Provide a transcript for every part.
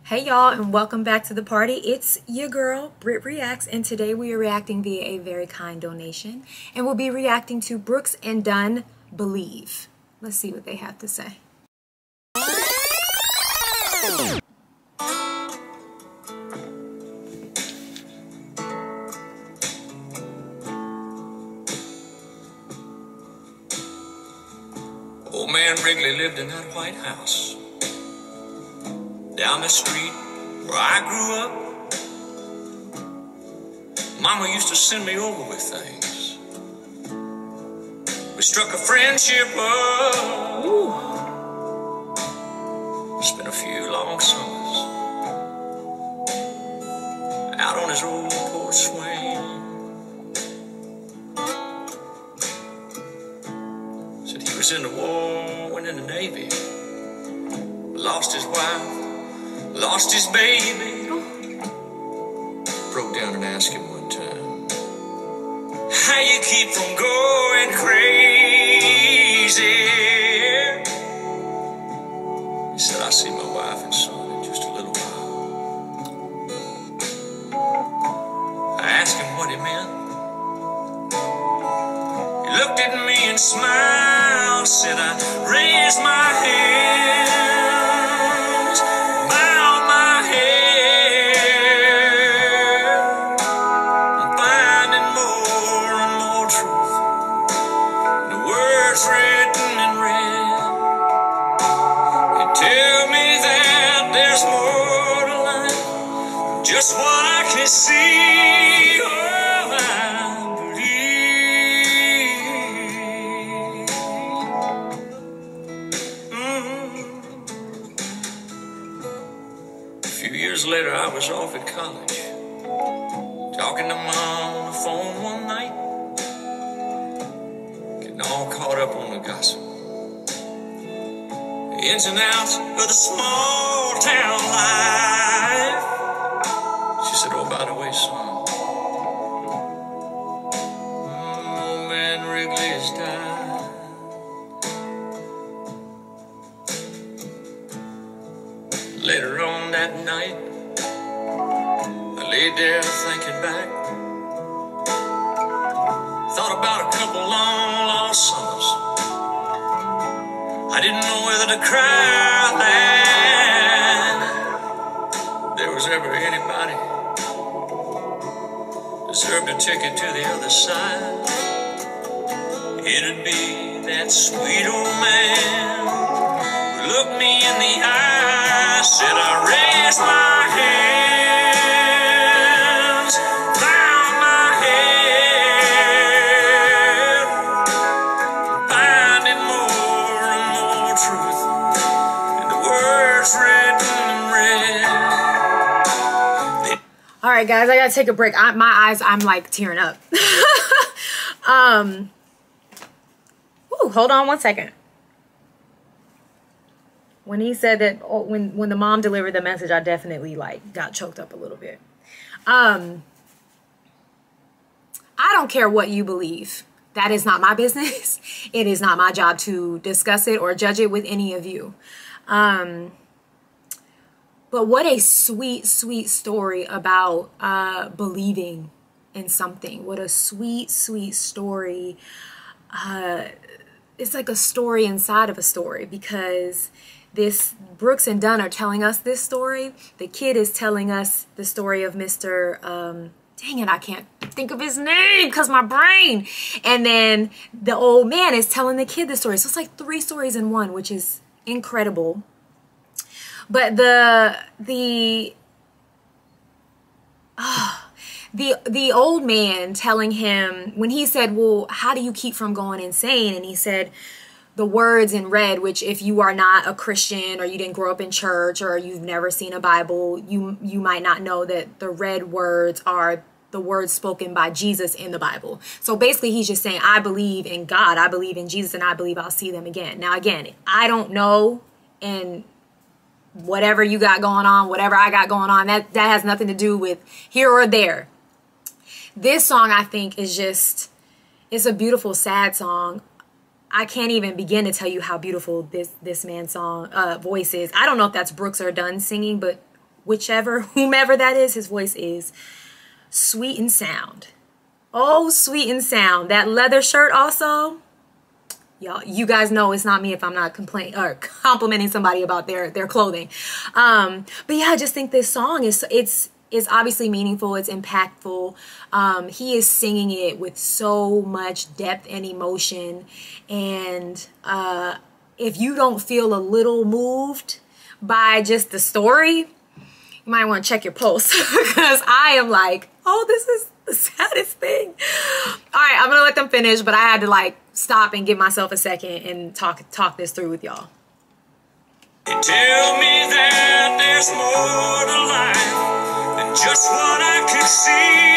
Hey y'all, and welcome back to the party. It's your girl BrittReacts, and today we are reacting via a very kind donation, and we'll be reacting to Brooks and Dunn, Believe. Let's see what they have to say. Old man Wrigley lived in that White House down the street where I grew up. Mama used to send me over with things. We struck a friendship up. Ooh. Spent a few long summers out on his old porch swing. Said he was in the war, went in the Navy, lost his wife, lost his baby. Broke down and asked him one time, how you keep from going crazy? He said, I see my wife and son in just a little while. I asked him what he meant. He looked at me and smiled, said, I raised my hands, bowed my head, I'm finding more and more truth in the words written in red. They tell me that there's more to life than just what I can see. Oh, I A few years later, I was off at college, talking to Mom on the phone one night, getting all caught up on the gossip, the ins and outs of the small town life. She said, oh, by the way, son, old man Wrigley has died. Later on that night, I laid there thinking back. Thought about a couple long lost summers. I didn't know whether to cry or laugh. If there was ever anybody deserved a ticket to the other side, it'd be that sweet old man who looked me in the eye, said I raised my hands, bowed my head, finding more and more truth in the words written in red. All right, guys, I gotta take a break. I'm like tearing up. Ooh, hold on one second. When he said that, when the mom delivered the message, I definitely like got choked up a little bit. I don't care what you believe. That is not my business. It is not my job to discuss it or judge it with any of you. But what a sweet, sweet story about believing in something. What a sweet, sweet story. It's like a story inside of a story, because this Brooks and Dunn are telling us this story. The kid is telling us the story of Mr. Dang it, I can't think of his name because my brain. And then the old man is telling the kid the story. So it's like 3 stories in one, which is incredible. But the old man telling him, when he said, well, how do you keep from going insane? And he said, the words in red, which if you are not a Christian or you didn't grow up in church or you've never seen a Bible, you might not know that the red words are the words spoken by Jesus in the Bible. So basically he's just saying, I believe in God, I believe in Jesus, and I believe I'll see them again. Now again, I don't know, and whatever you got going on, whatever I got going on, that has nothing to do with here or there. This song, I think, is just, it's a beautiful, sad song. I can't even begin to tell you how beautiful this man's song voice is. I don't know if that's Brooks or Dunn singing, but whomever that is, his voice is sweet and sound. Oh, sweet and sound. That leather shirt also. Y'all, you guys know it's not me if I'm not complimenting somebody about their clothing. But yeah, I just think this song is obviously meaningful. It's impactful. He is singing it with so much depth and emotion. And if you don't feel a little moved by just the story, you might want to check your pulse, because I am like, oh, this is the saddest thing. All right, I'm gonna let them finish, but I had to like stop and give myself a second and talk this through with y'all. You tell me that there's more to life than just what I can see.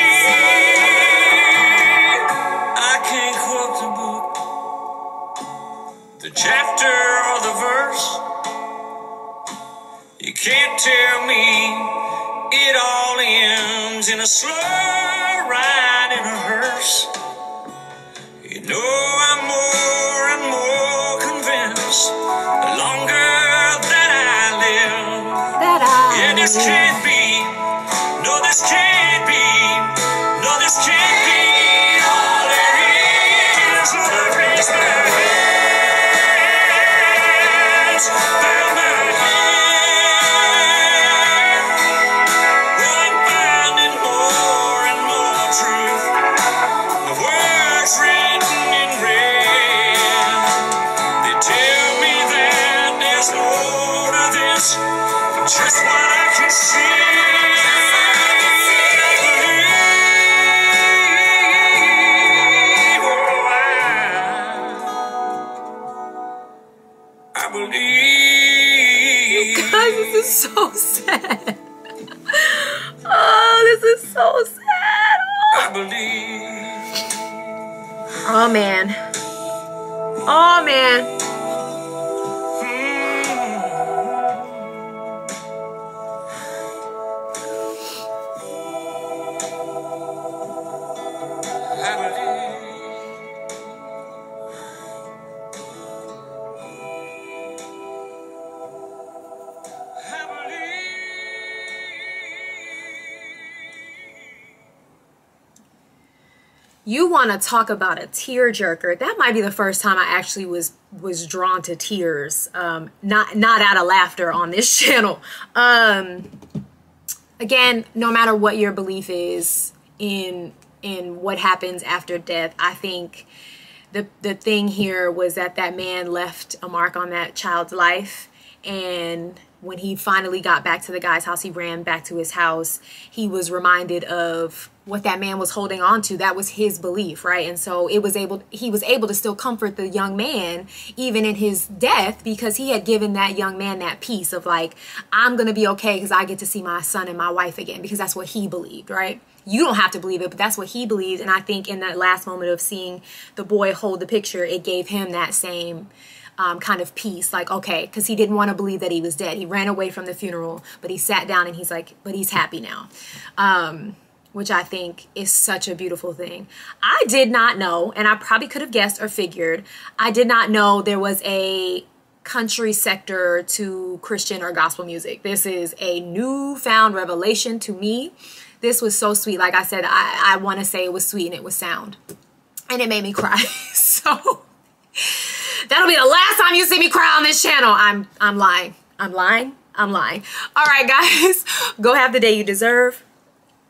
I can't quote the book, the chapter or the verse. You can't tell me it all ends in a slow ride in a hearse. You know I'm more and more convinced the longer that I live. Yeah, this can't be. No, this can't be. No, this can't be all there is. So I raise my hands, bow my head. Well, I'm finding more and more truth. The words written in red, they tell me that there's more to this than just what I can see. I believe. Guys, this is so sad. Oh, this is so sad. I believe. Oh man. Oh man. I believe. You want to talk about a tearjerker? That might be the first time I actually was drawn to tears, not out of laughter on this channel. Again, no matter what your belief is in what happens after death, I think the thing here was that man left a mark on that child's life. And when he finally got back to the guy's house, he ran back to his house, he was reminded of what that man was holding on to. That was his belief, right? And so he was able to still comfort the young man even in his death, because he had given that young man that peace of like, I'm gonna be okay because I get to see my son and my wife again, because that's what he believed, right? You don't have to believe it, but that's what he believed. And I think in that last moment of seeing the boy hold the picture, it gave him that same kind of peace, like, okay, because he didn't want to believe that he was dead. He ran away from the funeral, but he sat down and he's like, but he's happy now, which I think is such a beautiful thing. I did not know, and I probably could have guessed or figured, I did not know there was a country sector to Christian or gospel music. This is a newfound revelation to me. This was so sweet. Like I said, I want to say it was sweet and it was sound, and it made me cry. So that'll be the last time you see me cry on this channel. I'm lying. I'm lying. I'm lying. All right, guys, go have the day you deserve.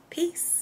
Peace.